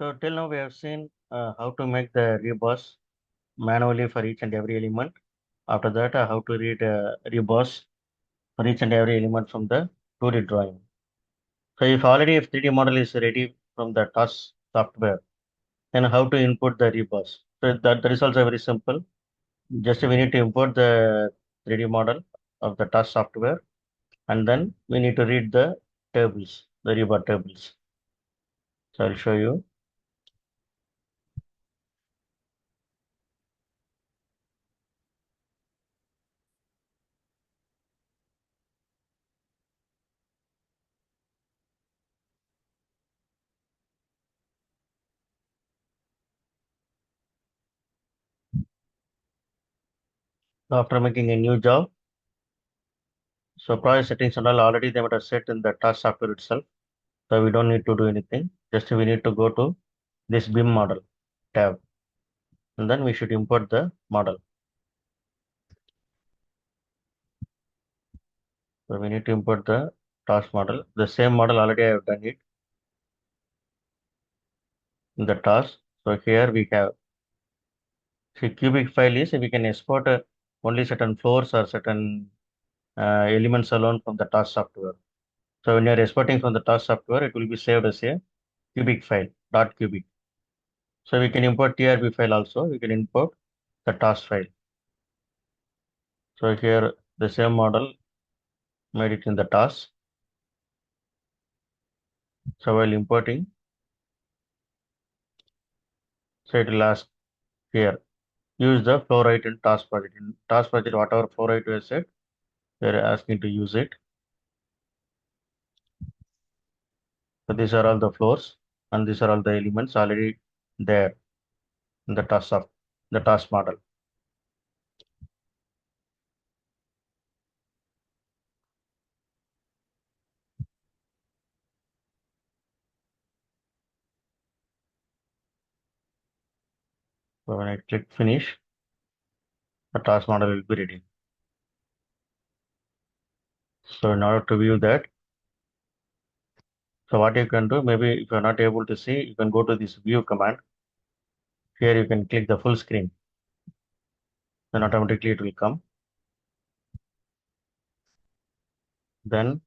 So till now we have seen how to make the rebars manually for each and every element. After that, how to read rebars for each and every element from the 2D drawing. So if 3D model is ready from the task software, then how to input the rebars? So that is also very simple. Just we need to import the 3D model of the task software, and then we need to read the tables, the rebar tables. So I'll show you. After making a new job, so project settings and all already they might have set in the task software itself. So we don't need to do anything. Just we need to go to this BIM model tab, and then we should import the model. So we need to import the task model. The same model already I have done it in the task. So here we have, see, cubic file is we can export only certain floors or certain elements alone from the task software. So when you are exporting from the task software, it will be saved as a cubic file, dot cubic. So we can import TRB file also. We can import the task file. So here the same model made it in the task. So while importing, so it will ask here, use the flow rate in task project. In task project, whatever flow rate we have set, they are asking to use it. So these are all the floors and these are all the elements already there in the task model. So when I click finish, the task model will be ready. So in order to view that, so what you can do, maybe if you're not able to see, you can go to this view command. Here you can click the full screen. Then automatically it will come. Then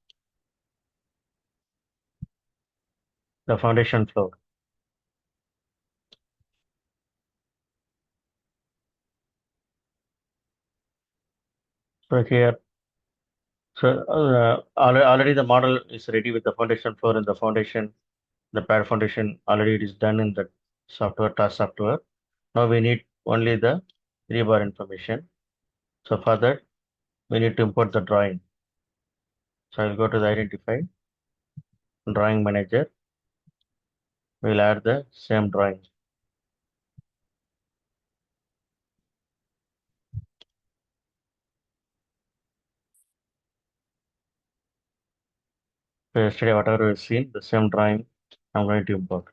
the foundation floor. So here, so already the model is ready with the foundation floor and the foundation, the pad foundation already it is done in the software, task software. Now we need only the rebar information. So for that, we need to import the drawing. So I'll go to the identify, drawing manager. We'll add the same drawing. So yesterday, whatever we've seen, the same drawing I'm going to import.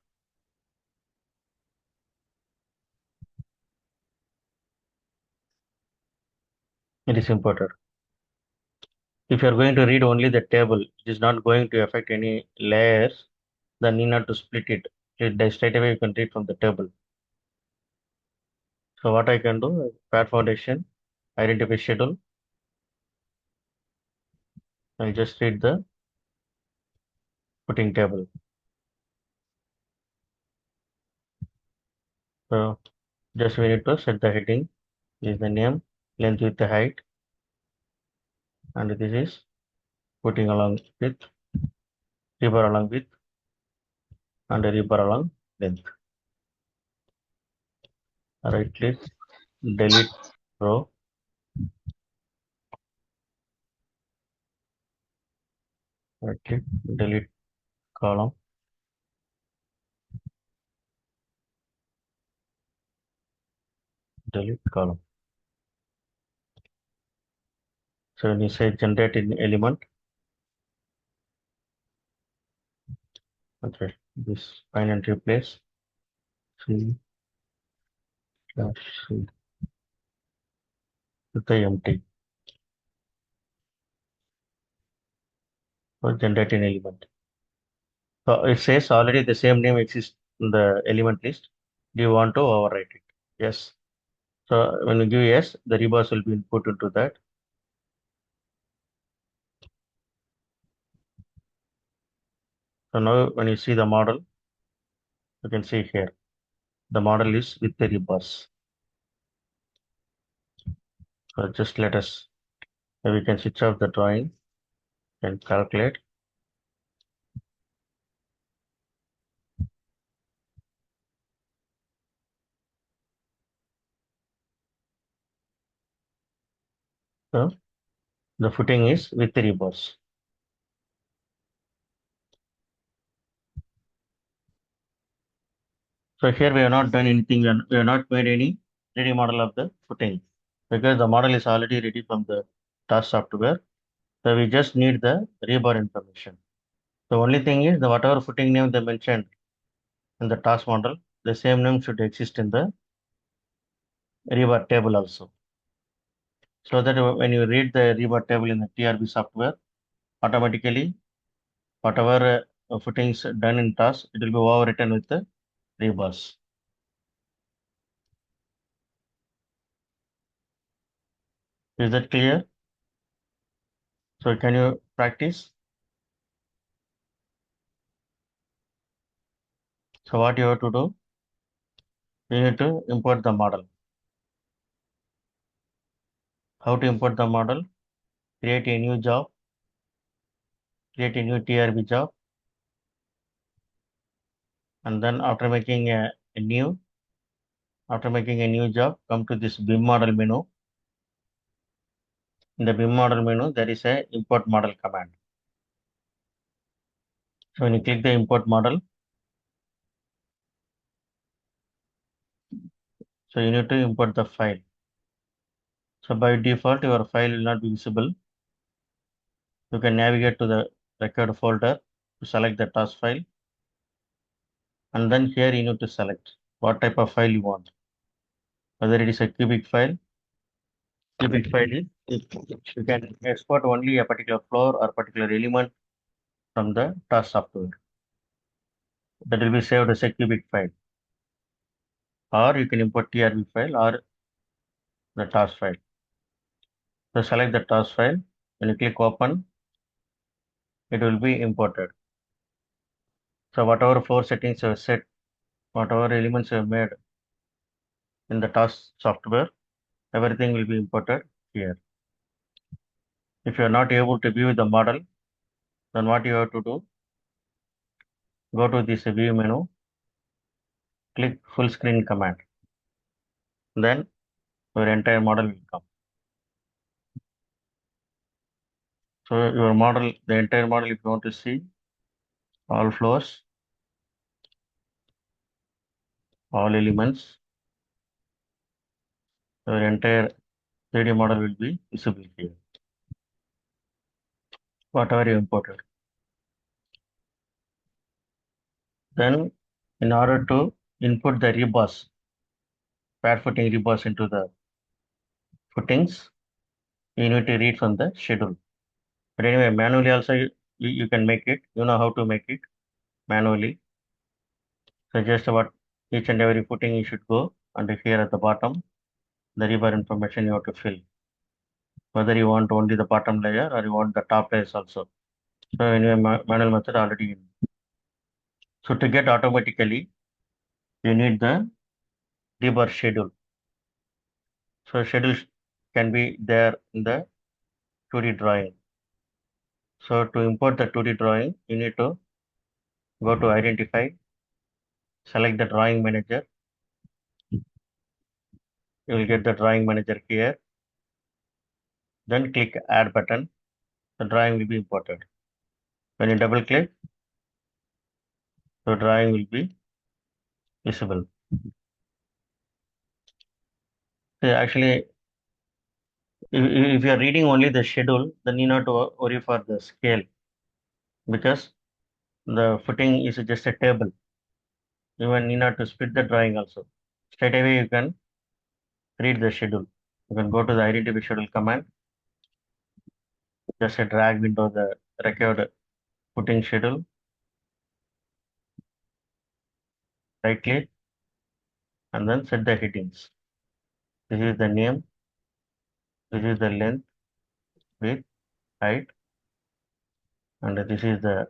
It is imported. If you're going to read only the table, it is not going to affect any layers, then you need not to split it. Straight away you can read from the table. So what I can do, pad foundation, identify schedule. I'll just read the footing table. So just we need to set the heading. This is the name, length with the height, and this is footing along with, rebar along with, and rebar along length. Right click, delete row. Right click, delete column, delete column. So when you say generate in element, okay, this find and replace C slash C with the empty. So generate in element. So it says already the same name exists in the element list. Do you want to overwrite it? Yes. So when you give yes, the rebars will be input into that. So now when you see the model, you can see here, the model is with the rebars. So just let us, we can switch off the drawing and calculate. So the footing is with the rebars. So here we have not done anything, we have not made any 3D model of the footing because the model is already ready from the task software. So we just need the rebar information. The only thing is the whatever footing name they mentioned in the task model, the same name should exist in the rebar table also. So that when you read the rebar table in the TRB software, automatically whatever footings done in task, it will be overwritten with the rebars. Is that clear? So can you practice? So what you have to do? You need to import the model. How to import the model? Create a new job, create a new TRB job, and then after making a new job, come to this BIM model menu. In the BIM model menu, there is a import model command. So when you click the import model, so you need to import the file. So by default, your file will not be visible. You can navigate to the record folder to select the task file. And then here you need to select what type of file you want. Whether it is a cubic file is, you can export only a particular floor or particular element from the task software. That will be saved as a cubic file. Or you can import TRB file or the task file. So select the task file. When you click open, it will be imported. So whatever floor settings you have set, whatever elements you have made in the task software, everything will be imported here. If you are not able to view the model, then what you have to do, go to this view menu, click full screen command. Then your entire model will come. So your model, the entire model, if you want to see all floors, all elements, your entire 3D model will be visible here. Whatever you imported. Then in order to input the rebars, pad footing rebars into the footings, you need to read from the schedule. But anyway, manually also you can make it. You know how to make it manually. So just about each and every footing you should go, and here at the bottom, the rebar information you have to fill. Whether you want only the bottom layer or you want the top layers also. So anyway, manual method already in. So to get automatically, you need the rebar schedule. So schedule can be there in the 2D drawing. So to import the 2D drawing, you need to go to identify, select the drawing manager. You will get the drawing manager here. Then click add button. The drawing will be imported. When you double click, the drawing will be visible. So actually, if you are reading only the schedule, then you not to worry for the scale because the footing is just a table. Even need not to split the drawing also. Straight away you can read the schedule. You can go to the identify schedule command, just a drag window the record footing schedule. right click, and then set the headings. This is the name, this is the length, width, height, and this is the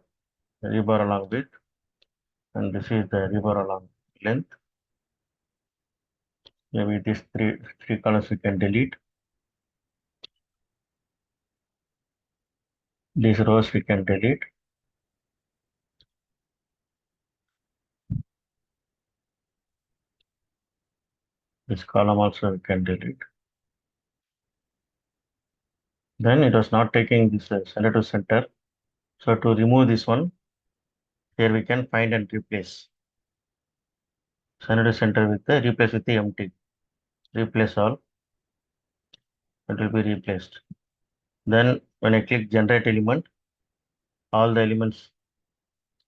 rebar along width, and this is the rebar along length. Maybe these three columns we can delete. These rows we can delete. This column also we can delete. Then it was not taking this center to center. So to remove this one, here we can find and replace. Center to center with the replace with the empty. Replace all. It will be replaced. Then when I click generate element, all the elements,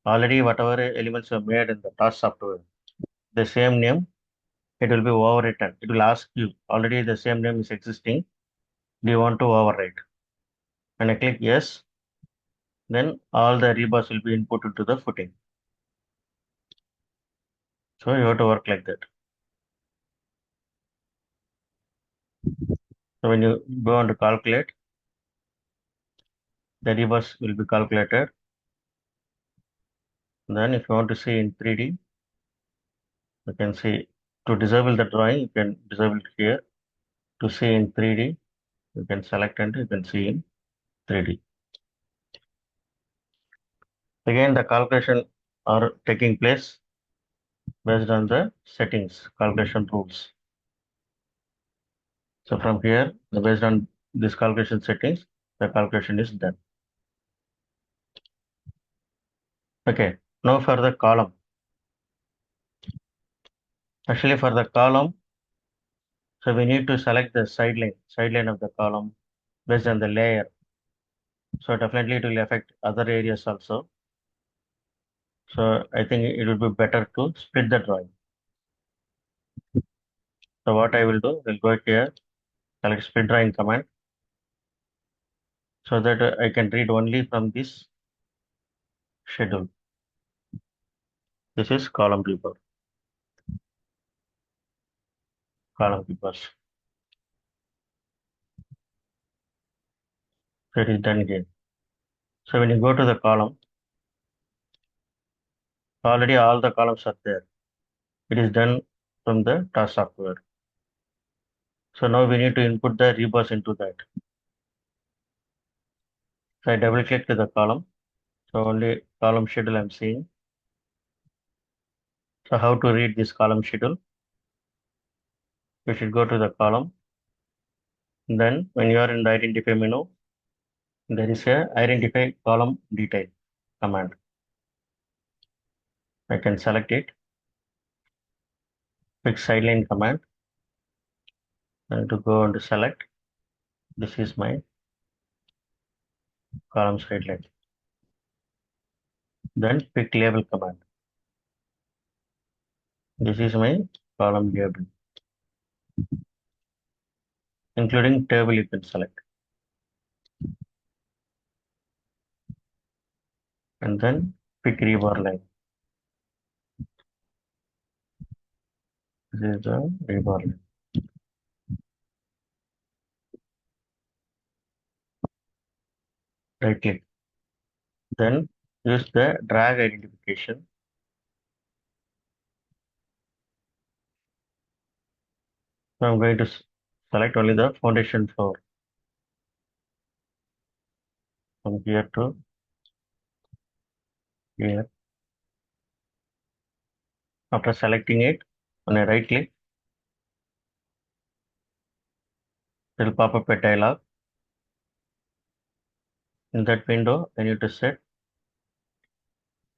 already whatever elements are made in the task software, the same name, it will be overwritten. It will ask you, already the same name is existing. Do you want to overwrite? When I click yes, then all the rebars will be input into the footing. So you have to work like that. So when you go on to calculate, the rebars will be calculated. Then if you want to see in 3D, you can see to disable the drawing, you can disable it here. To see in 3D, you can select and you can see in 3D. Again, the calculation are taking place based on the settings, calculation rules. So from here, based on this calculation settings, the calculation is done. Okay, now for the column. Actually, for the column, so we need to select the sideline of the column based on the layer. So definitely it will affect other areas also. So I think it would be better to split the drawing. So what I will do, we'll go here, select split drawing command, so that I can read only from this schedule. This is column report, column reports. So it is done again. So when you go to the column, already all the columns are there. It is done from the task software. So now we need to input the rebars into that. So I double click to the column. So only column schedule I'm seeing. So how to read this column schedule? We should go to the column. Then when you are in the identify menu, there is a identify column detail command. I can select it. Pick sideline command. And to go and select, this is my column sideline. Then pick label command. This is my column label. Including table you can select. And then pick rebar line. This is the rebar line. Right click. Then use the drag identification. So I'm going to select only the foundation floor. From here to here. After selecting it, when I right click, it will pop up a dialog. In that window, I need to set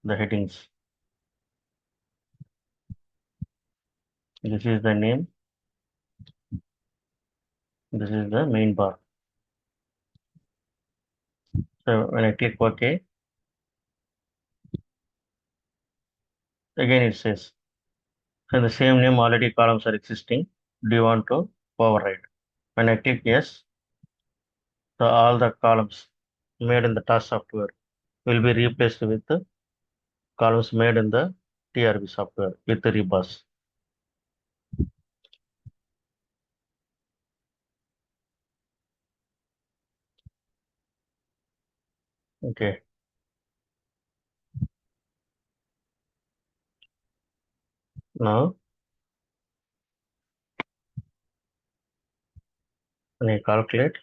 the headings. This is the name. This is the main bar. So when I click OK, again it says, so the same name already columns are existing. Do you want to override? When I click yes, so all the columns made in the task software will be replaced with the columns made in the TRB software with the rebars. Okay. Now, when I calculate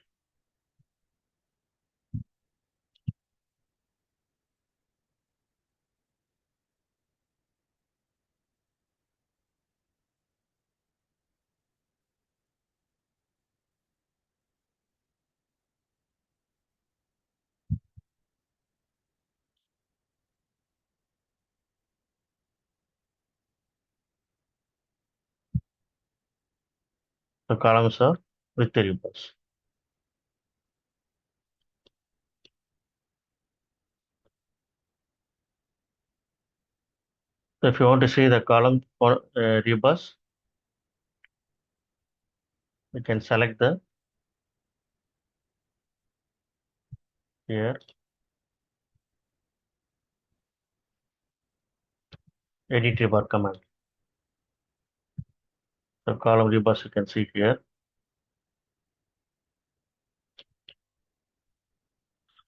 the columns are with the rebars. So if you want to see the column for rebars, we can select the here edit rebar command. The column rebars you can see here.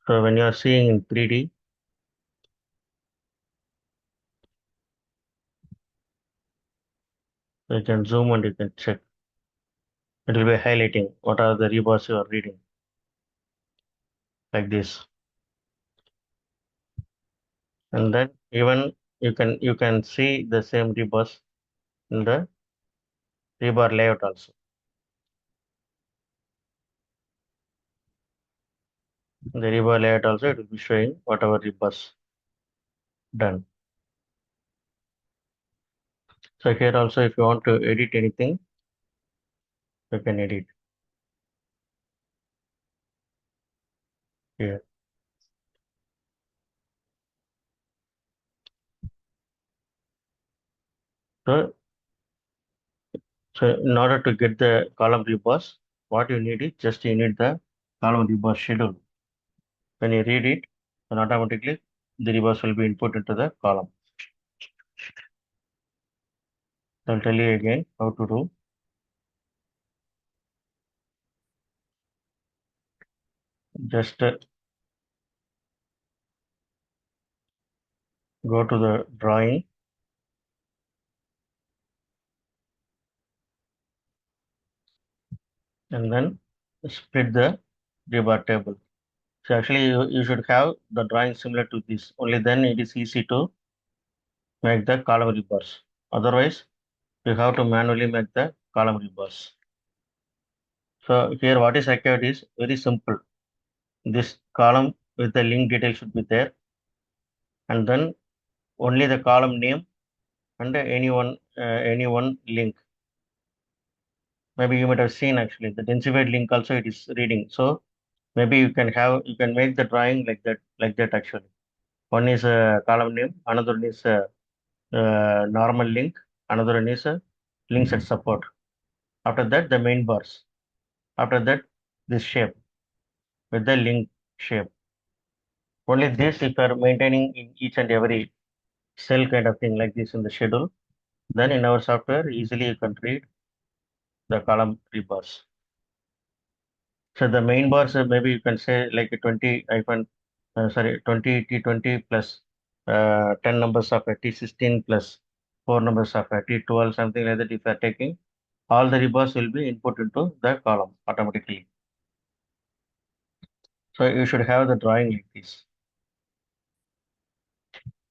So when you are seeing in 3D, you can zoom and you can check. It will be highlighting what are the rebars you are reading, like this. And then even you can see the same rebars in the rebar layout also. In the rebar layout also it will be showing whatever rebars done. So here also if you want to edit anything, you can edit here. So, so in order to get the column rebars, what you need is just you need the column rebar schedule. When you read it, then automatically the rebars will be input into the column. I'll tell you again how to do. Just go to the drawing and then split the rebar table. So actually you should have the drawing similar to this. Only then it is easy to make the column rebars. Otherwise, you have to manually make the column rebars. So here what is required is very simple. This column with the link detail should be there, and then only the column name and any one link. Maybe you might have seen actually the densified link also it is reading. So maybe you can make the drawing like that actually. One is a column name, another one is a normal link, another one is a link set support. After that, the main bars. After that, this shape with the link shape. Only this, if you are maintaining in each and every cell kind of thing like this in the schedule, then in our software, easily you can read the column rebars. So the main bars, maybe you can say like a 20 hyphen, sorry, 20 T20 plus 10 numbers of a T16 plus 4 numbers of a T12, something like that. If you are taking, all the rebars will be input into the column automatically. So you should have the drawing like this.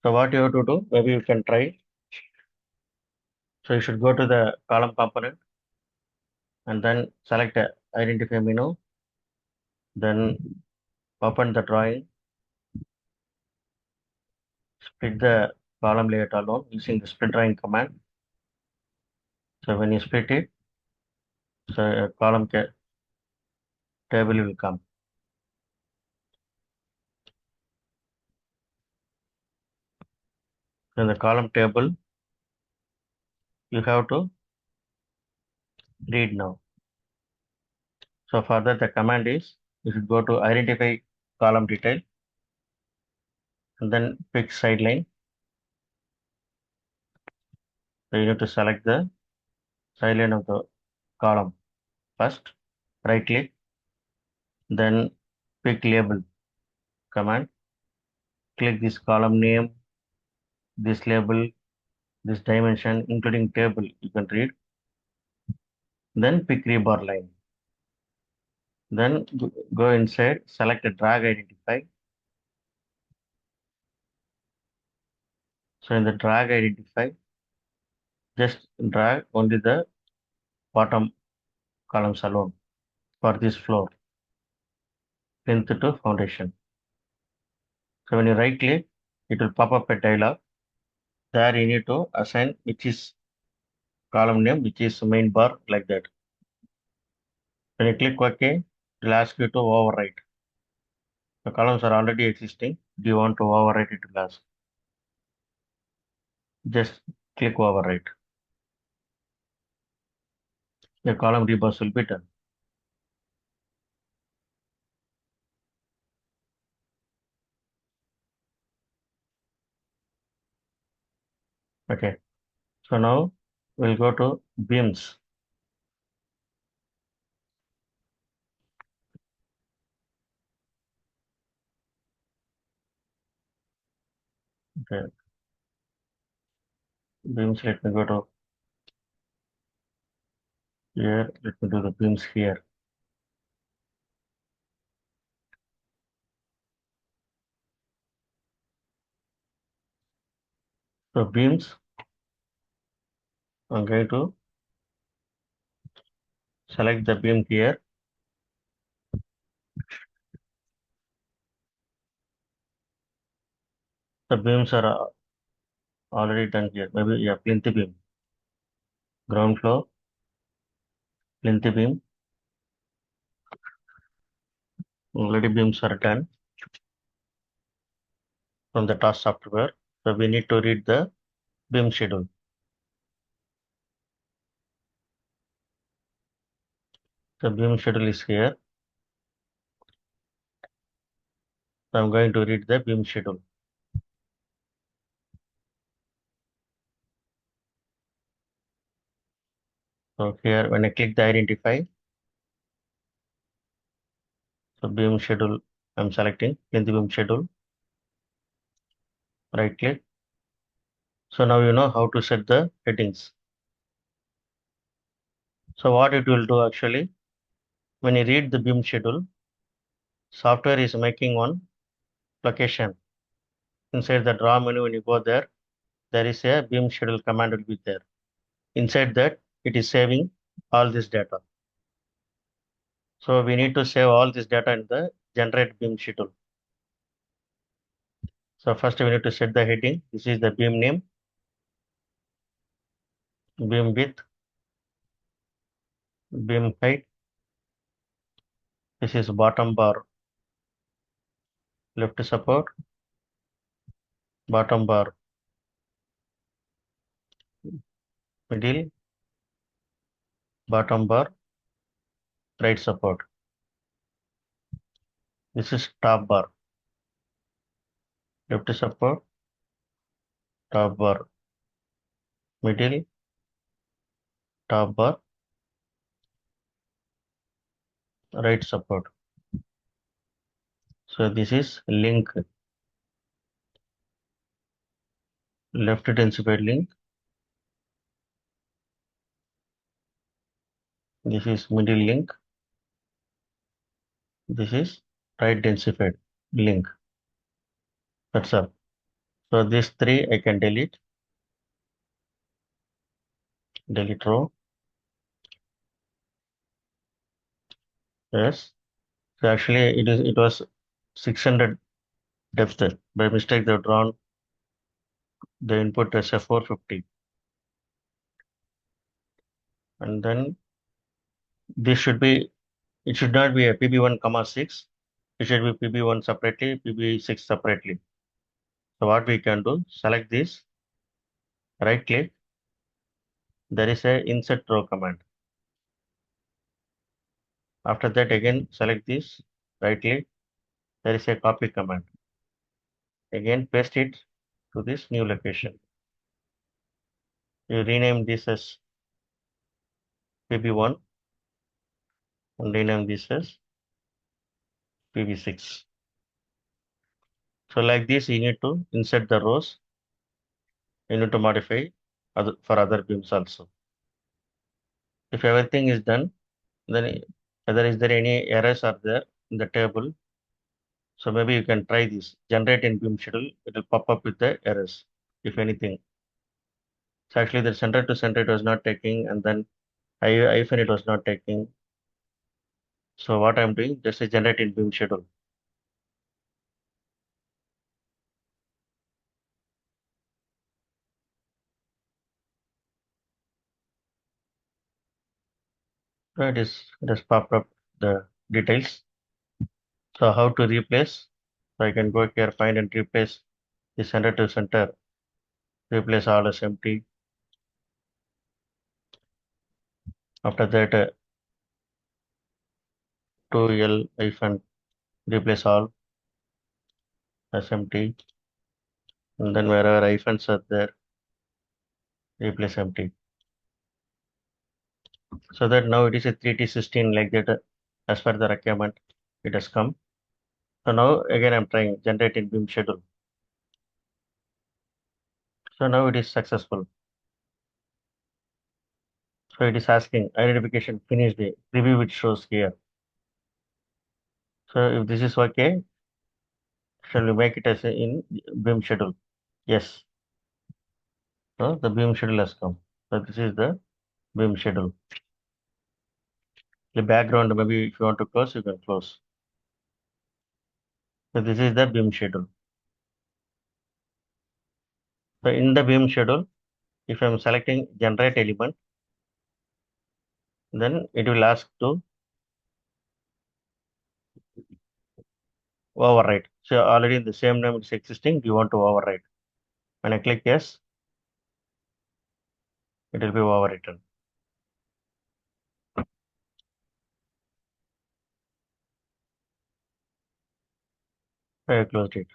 So what you have to do, maybe you can try. So you should go to the column component and then select identify menu, then open the drawing, split the column layout alone using the split drawing command. So when you split it, so a column table will come. In the column table, you have to read now. So for that, the command is you should go to identify column detail and then pick sideline. So you need to select the sideline of the column. First, right click, then pick label command. Click this column name, this label, this dimension, including table you can read. Then pick rebar line. Then go inside, select a drag identify. So in the drag identify, just drag only the bottom columns alone for this floor, plinth to foundation. So when you right click, it will pop up a dialog. There you need to assign which is column name, which is main bar, like that. When you click OK, it will ask you to overwrite. The columns are already existing. Do you want to overwrite it? Will ask. Just click overwrite. The column rebars will be done. Okay. So now we'll go to beams. Okay. Beams, let me go to here. Let me do the beams here. So beams, I'm going to select the beam here. The beams are already done here. Maybe yeah, plinth beam, ground floor, plinth beam. Already beams are done from the task software. So we need to read the beam schedule. The beam schedule is here. So I'm going to read the beam schedule. So here, when I click the identify, so beam schedule, I'm selecting plinth beam schedule. Right click. So now you know how to set the headings. So what it will do actually, when you read the beam schedule, software is making one location. Inside the draw menu, when you go there, there is a beam schedule command will be there. Inside that, it is saving all this data. So we need to save all this data in the generate beam schedule. So first we need to set the heading. This is the beam name, beam width, beam height. This is bottom bar left support, bottom bar middle, bottom bar right support. This is top bar left support, top bar middle, top bar right support. So this is link, left densified link. This is middle link. This is right densified link. That's all. So these three I can delete. Delete row. Yes. So actually it was 600 depth. By mistake they've drawn the input as a 450. And then this should be, it should not be a PB1 comma 6. It should be PB1 separately, PB6 separately. So what we can do, select this, right click. There is a insert row command. After that again select this, right click. There is a copy command. Again paste it to this new location. You rename this as PB1 and rename this as PB6. So like this, you need to insert the rows. You need to modify for other beams also. If everything is done, then whether is there any errors are there in the table. So maybe you can try this. Generate in beam schedule. It will pop up with the errors, if anything. So actually the center to center it was not taking, and then hyphen it was not taking. So what I'm doing, just a generate in beam schedule. So it has popped up the details. So how to replace? So I can go here, find and replace the center to center, replace all as empty. After that, 2L hyphen replace all as empty. And then wherever hyphens are there, replace empty. So that now it is a 3T16 like that, as per the requirement, it has come. So now again I'm trying generate in beam schedule. So now it is successful. So it is asking identification finished, the preview which shows here. So if this is okay, shall we make it as in beam schedule? Yes. So the beam schedule has come. So this is the beam schedule. The background, maybe if you want to close, you can close. So this is the beam schedule. So in the beam schedule, if I am selecting generate element, then it will ask to overwrite. So already the same name is existing. Do you want to overwrite? When I click yes, it will be overwritten. So I closed it.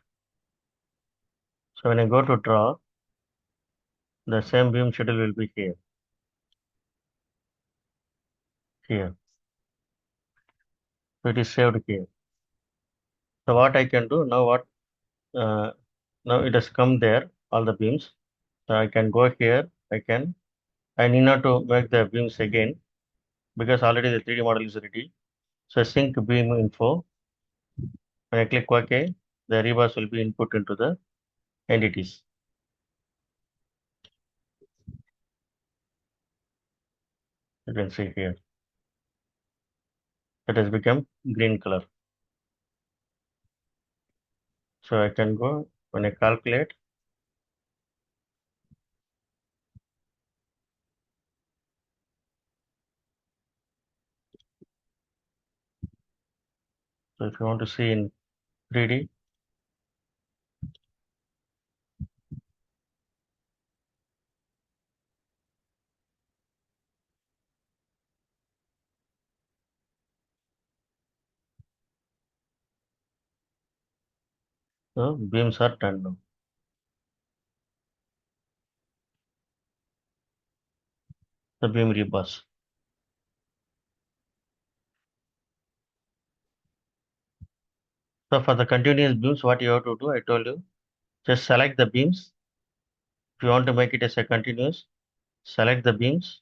So when I go to draw, the same beam schedule will be here. Here. So it is saved here. So what I can do now, uh, now it has come there, all the beams. So I can go here. I need not to make the beams again because already the 3D model is ready. So sync beam info. When I click OK, the rebars will be input into the entities. You can see here. It has become green color. So I can go when I calculate. So if you want to see in 3D, so beams are turned on. The beam rebars. So for the continuous beams, what you have to do, I told you, just select the beams. If you want to make it as a continuous, select the beams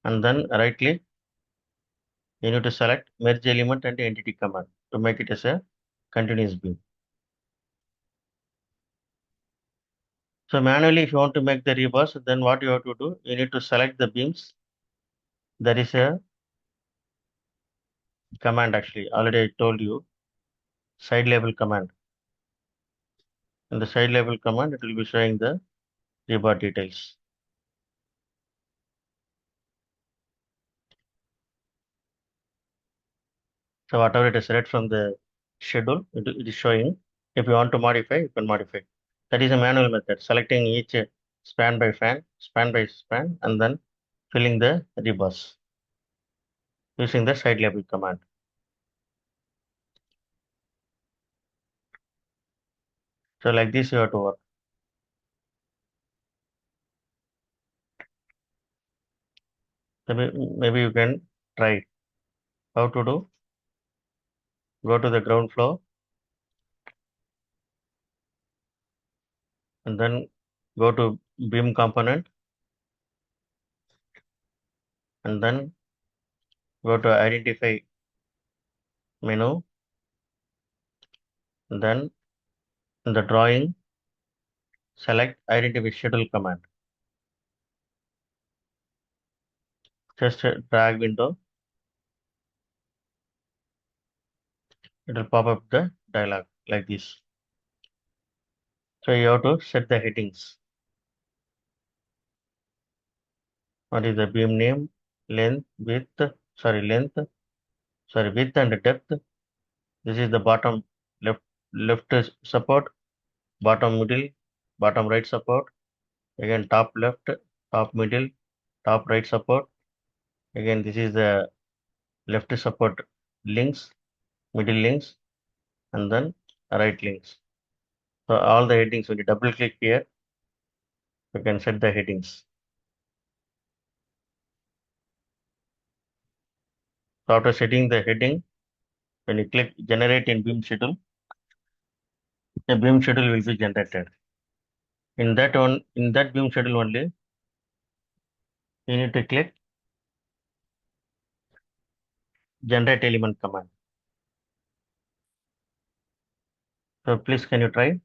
and then right click. You need to select merge element and entity command to make it as a continuous beam. So manually, if you want to make the rebars, then what you have to do, you need to select the beams. There is a command actually, already I told you, side label command. In the side label command, it will be showing the rebar details. So whatever it is read from the schedule, it is showing. If you want to modify, you can modify. That is a manual method, selecting each span by span, and then filling the rebars using the side label command. So like this you have to work. Maybe you can try how to do. Go to the ground floor and then go to beam component and then go to identify menu. Then in the drawing, select identify schedule command. Just drag window. It will pop up the dialog like this. So you have to set the headings. What is the beam name, length, width and depth. This is the bottom left left support, bottom middle, bottom right support. Again top left, top middle, top right support. Again this is the left support links, middle links, and then right links. So all the headings, when you double click here, you can set the headings. So after setting the heading, when you click generate in beam schedule, the beam schedule will be generated. In that beam schedule only, you need to click generate element command. So please can you try?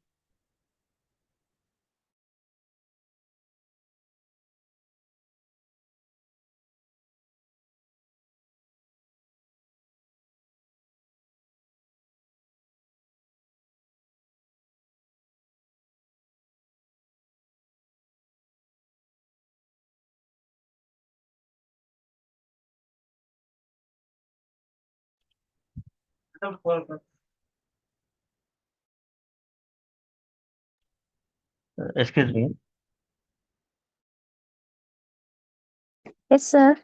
Excuse me. Yes, sir.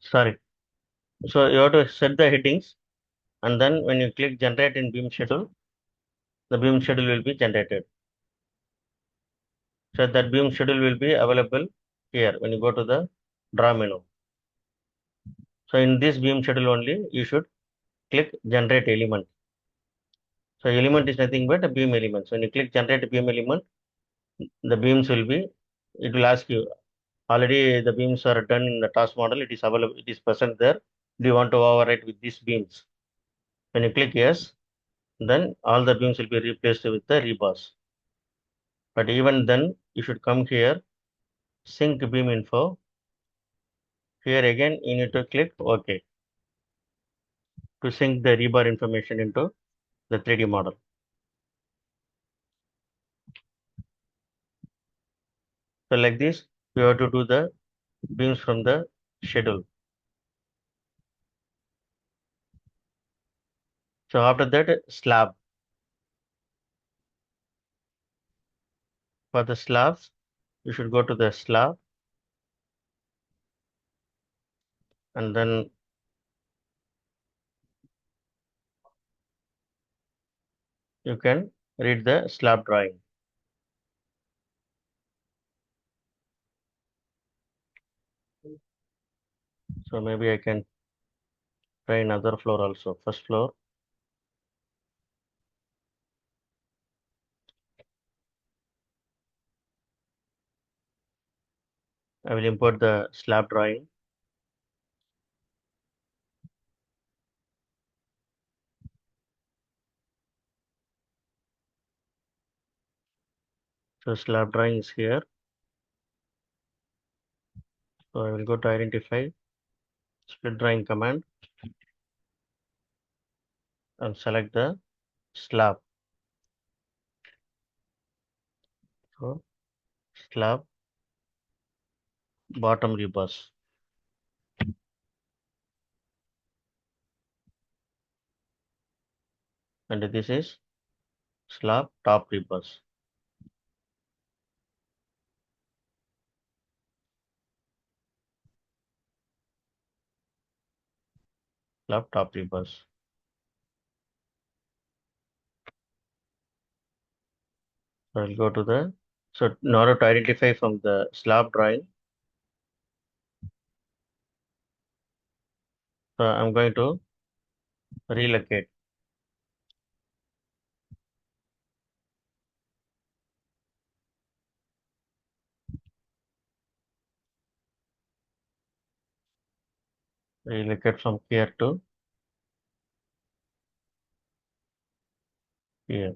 Sorry. So you have to set the headings, and then when you click generate in beam schedule, the beam schedule will be generated. So that beam schedule will be available here when you go to the draw menu. So in this beam schedule only, you should click generate element. So element is nothing but a beam element. So when you click generate beam element, the beams will be, it will ask you, already the beams are done in the task model, it is available, it is present there. Do you want to overwrite with these beams? When you click yes, then all the beams will be replaced with the rebars. But even then, you should come here, sync beam info. Here again, you need to click OK to sync the rebar information into the 3D model. So like this, you have to do the beams from the schedule. So after that, slab. For the slabs, you should go to the slab and then you can read the slab drawing. So maybe I can try another floor also. First floor, I will import the slab drawing. So slab drawing is here. So I will go to identify split drawing command and select the slab. So slab bottom rebars, and this is slab top rebars. Slab top rebars. So I'll go to the, so in order to identify from the slab drawing, so I'm going to relocate. Relocate from here to here.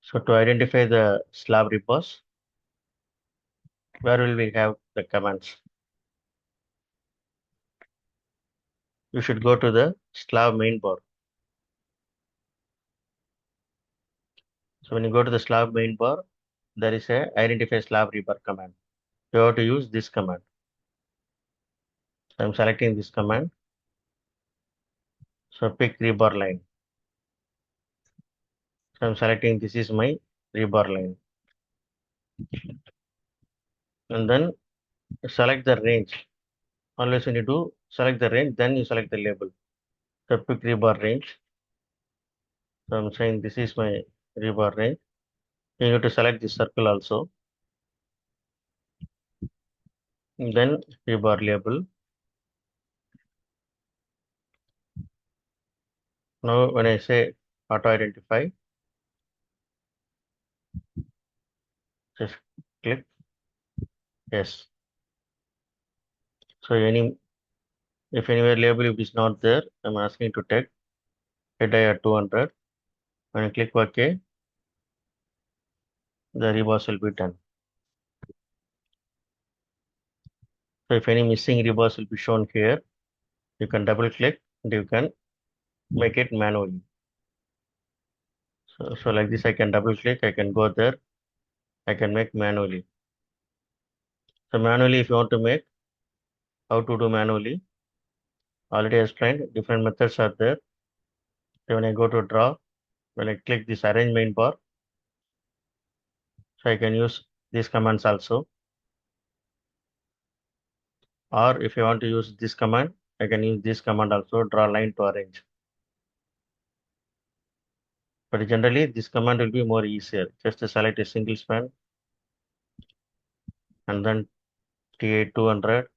So to identify the slab rebars, where will we have the commands? You should go to the slab main bar. So when you go to the slab main bar, there is a identify slab rebar command. You have to use this command. So I'm selecting this command. So pick rebar line. So I'm selecting this is my rebar line. And then select the range. Unless when you do select the range, then you select the label. So pick rebar range. So I'm saying this is my rebar range. You need to select this circle also. And then rebar label. Now when I say auto identify, just click yes. So if anywhere label if is not there, I'm asking to take head at 200. When I click OK, the rebars will be done. So if any missing rebars will be shown here, you can double click and you can make it manually. So like this, I can double click, I can go there, I can make manually. So manually, if you want to make, how to do manually? Already explained, different methods are there. So when I go to draw, when I click this arrange main bar, so I can use these commands also. Or if you want to use this command, I can use this command also, draw line to arrange. But generally, this command will be more easier. Just to select a single span and then T8 200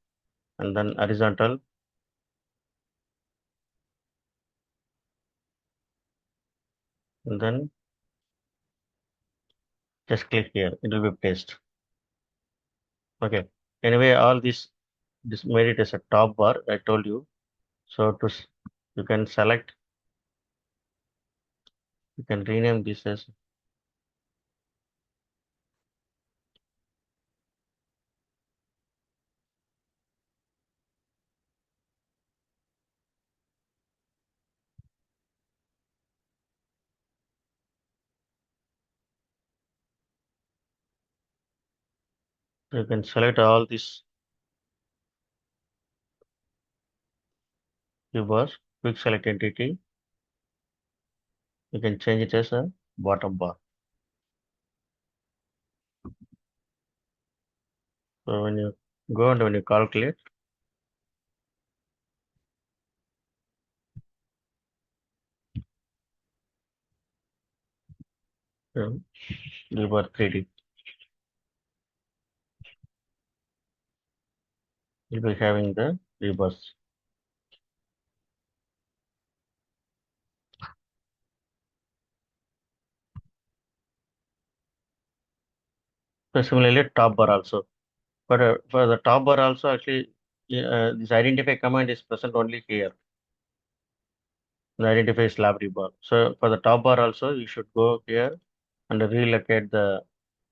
and then horizontal. And then just click here, it will be placed. Okay. Anyway, all this made it as a top bar, I told you. So you can select, you can rename this as, you can select all these bars, quick select entity. You can change it as a bottom bar. So when you go and when you calculate, bar 3D, you'll be having the rebars. So similarly, top bar also. But for the top bar also, actually, this identify command is present only here. and identify slab rebar. So for the top bar also, you should go here and relocate the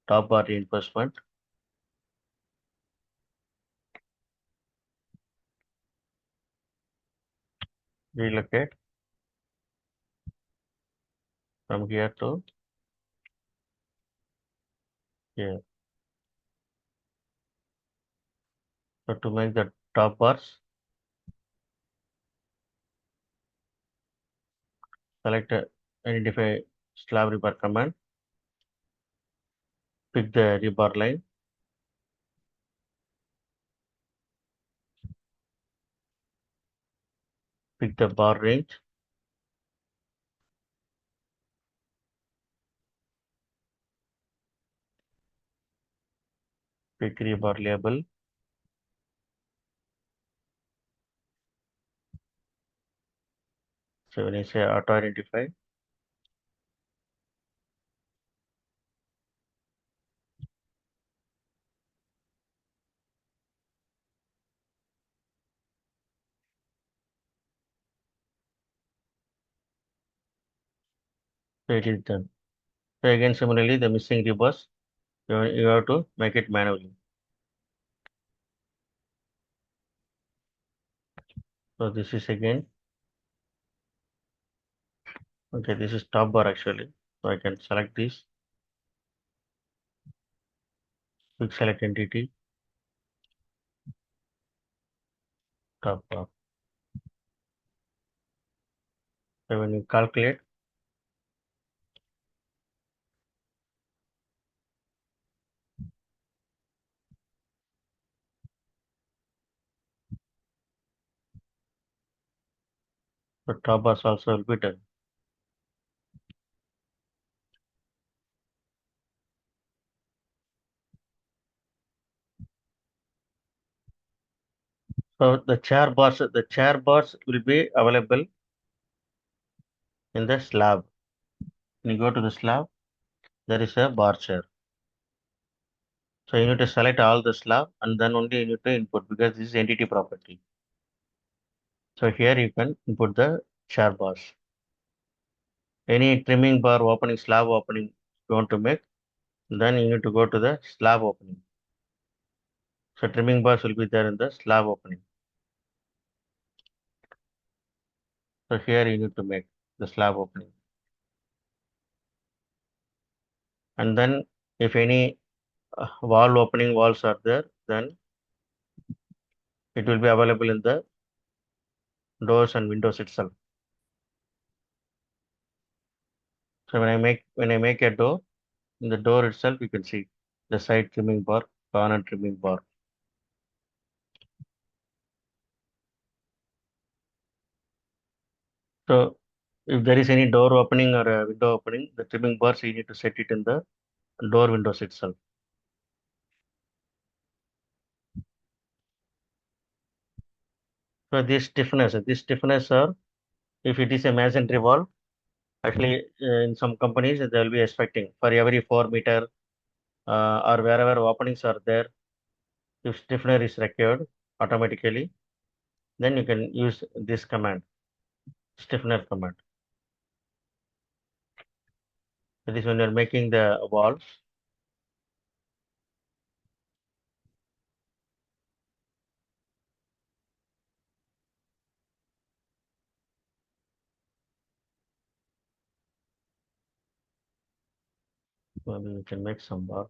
top bar reinforcement. Relocate from here to here. So to make the top bars, select identify slab rebar command, pick the rebar line, pick the bar range, pick rebar label. So when I say auto identify, so it is done. So again, similarly, the missing rebars, you have to make it manually. So this is again, okay, this is top bar actually. So I can select this, quick select entity, top bar. So when you calculate, the top bars also will be done. So the chair bars will be available in the slab. When you go to the slab, there is a bar chair. So you need to select all the slab and then only you need to input because this is entity property. So here you can input the chair bars. Any trimming bar opening, slab opening you want to make, then you need to go to the slab opening. So trimming bars will be there in the slab opening. So here you need to make the slab opening. And then if any wall opening walls are there, then it will be available in the doors and windows itself. So when I make a door, in the door itself you can see the side trimming bar, corner trimming bar. So if there is any door opening or a window opening, the trimming bars you need to set it in the door windows itself. So this stiffness are if it is a masonry wall, actually in some companies they will be expecting for every 4 meter or wherever openings are there, if stiffener is required automatically, then you can use this command, stiffener command. That is when you're making the walls. Maybe you can make some bar.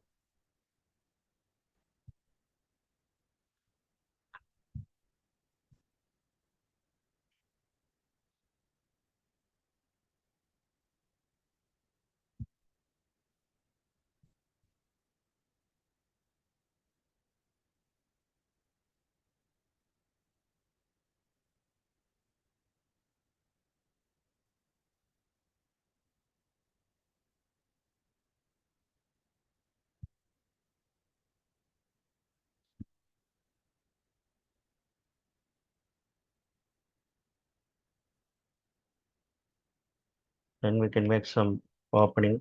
Then we can make some opening.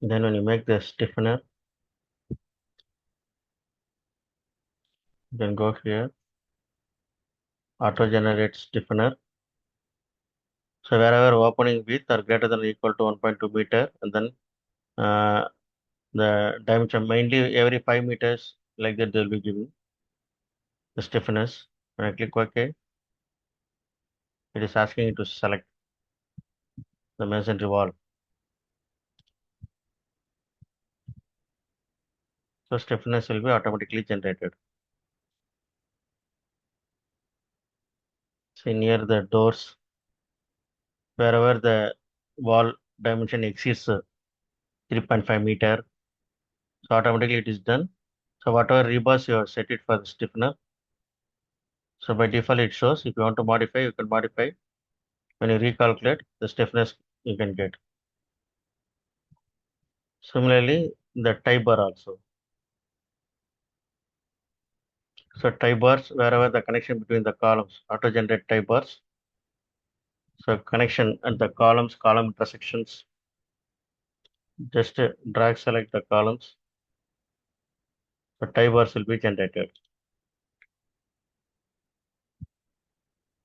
Then when you make the stiffener, you can go here, auto generate stiffener. So wherever opening width are greater than or equal to 1.2 meter, and then uh, the dimension mainly every 5 meters, like that they'll be giving the stiffness. When I click OK, it is asking you to select the masonry wall. So stiffness will be automatically generated. See near the doors, wherever the wall dimension exceeds 3.5 meter, so automatically it is done. So whatever rebars you have set it for the stiffener, so by default it shows. If you want to modify, you can modify. When you recalculate, the stiffness you can get. Similarly, the tie bar also. So tie bars, wherever the connection between the columns, auto-generate tie bars. So connection at the columns, column intersections, just drag select the columns. So tie bars will be generated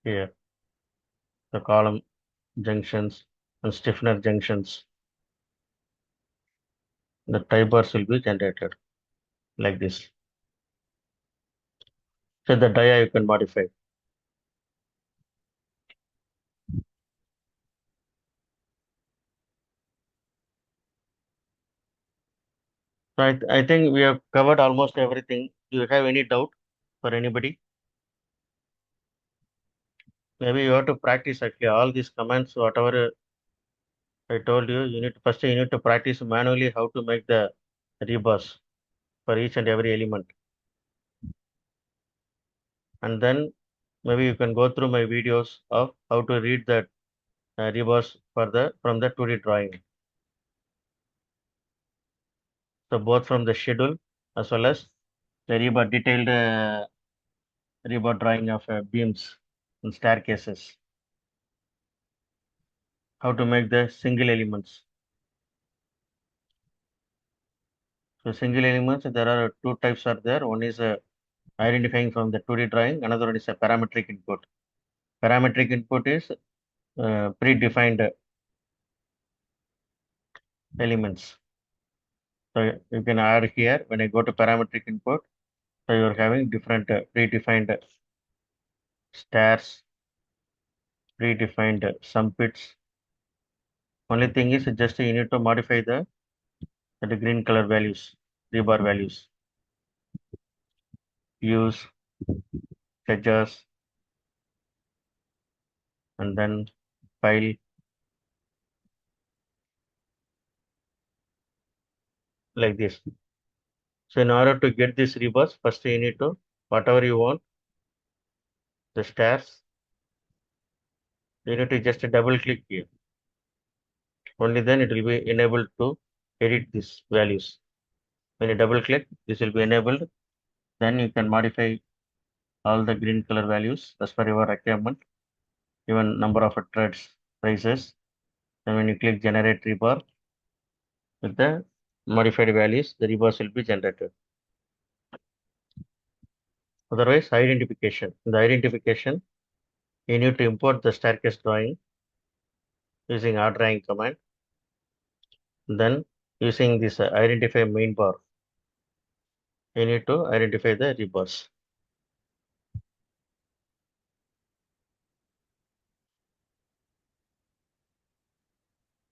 here. The column junctions and stiffener junctions. The tie bars will be generated like this. So the dia you can modify. So I think we have covered almost everything. Do you have any doubt for anybody? Maybe you have to practice actually all these commands, whatever I told you. You need to, first you need to practice manually how to make the rebars for each and every element, and then maybe you can go through my videos of how to read the rebars for the from the 2D drawing. So both from the schedule as well as the rebar detailed rebar drawing of beams and staircases. How to make the single elements. So single elements, there are two types are there. One is identifying from the 2D drawing. Another one is a parametric input. Parametric input is predefined elements. So you can add here when I go to parametric input. So you're having different predefined stairs, predefined sum pits. Only thing is just you need to modify the green color values, rebar values. Use edges and then file like this. So in order to get this rebars, first you need to whatever you want the stairs. You need to just double click here. Only then it will be enabled to edit these values. When you double click, this will be enabled. Then you can modify all the green color values as per your requirement, even number of threads, prices. Then when you click generate rebar with the modified values, the rebars will be generated. Otherwise, identification. In the identification, you need to import the staircase drawing using R drawing command. Then using this identify main bar, you need to identify the rebars.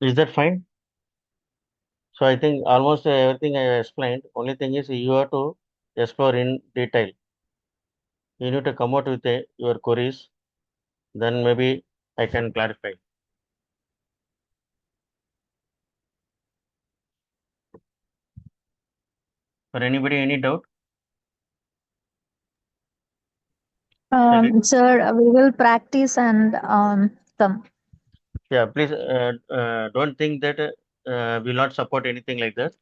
Is that fine? So I think almost everything I explained. Only thing is you have to explore in detail. You need to come out with your queries. Then maybe I can clarify. For anybody, any doubt? Shall we? Sir, we will practice and come. Yeah, please don't think that will not support anything like that.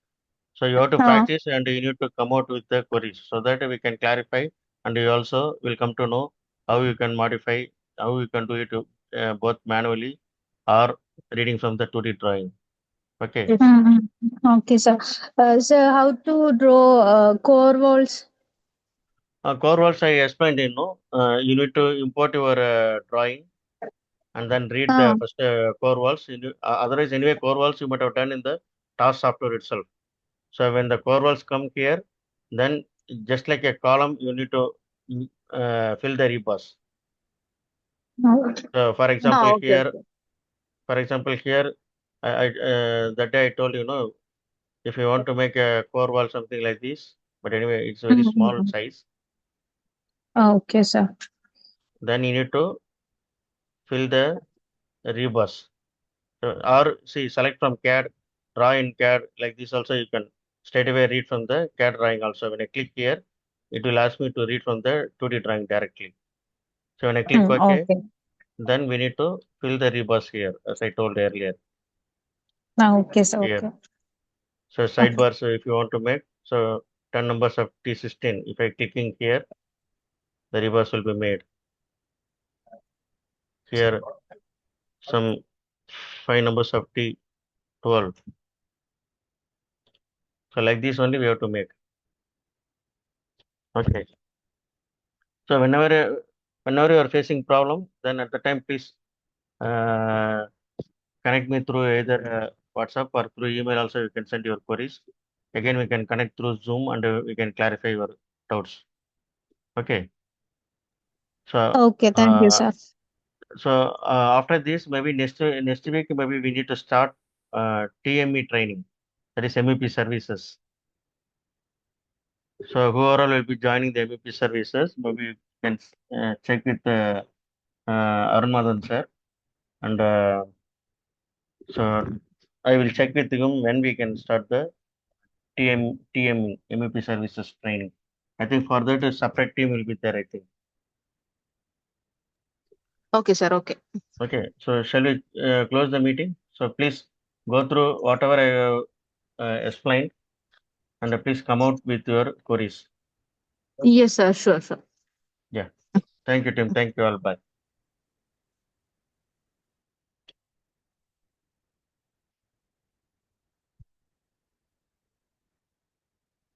So you have to Uh, practice and you need to come out with the queries so that we can clarify and you also will come to know how you can modify, how you can do it both manually or reading from the 2D drawing. Okay. Okay, sir. So how to draw core walls? Core walls I explained, you need to import your drawing and then read the Ah, first core walls. Otherwise, anyway, core walls you might have done in the task software itself. So when the core walls come here, then just like a column, you need to fill the rebars. no. So Okay, okay. for example here, that day I told you, if you want to make a core wall something like this, but anyway, it's very small Mm-hmm. size. Okay, sir. Then you need to fill the rebars. Or see, select from CAD, draw in CAD like this. Also, you can straight away read from the CAD drawing. Also, when I click here, it will ask me to read from the 2D drawing directly. So when I click OK, Okay. then we need to fill the rebars here, as I told earlier. Okay, sir. Here, Okay. so Okay. sidebars if you want to make, so 10 numbers of T16. If I clicking here, the rebars will be made. Here, some 5 numbers of T12. So like this only we have to make. Okay. So whenever you are facing problem, then at the time please uh, connect me through either WhatsApp or through email. Also, you can send your queries. Again, we can connect through Zoom and we can clarify your doubts. Okay. So Okay, thank you, uh, sir. after this, maybe next week, maybe we need to start TME training. That is MEP services. So whoever will be joining the MEP services, maybe you can check with Arun Madan sir, and so I will check with him when we can start the TME MEP services training. I think for that a separate team will be there. I think. Okay, sir. Okay. Okay. So shall we close the meeting? So please go through whatever I explained, and please come out with your queries. Yes, sir. Sure, sure. Yeah. Thank you, Tim. Thank you all. Bye.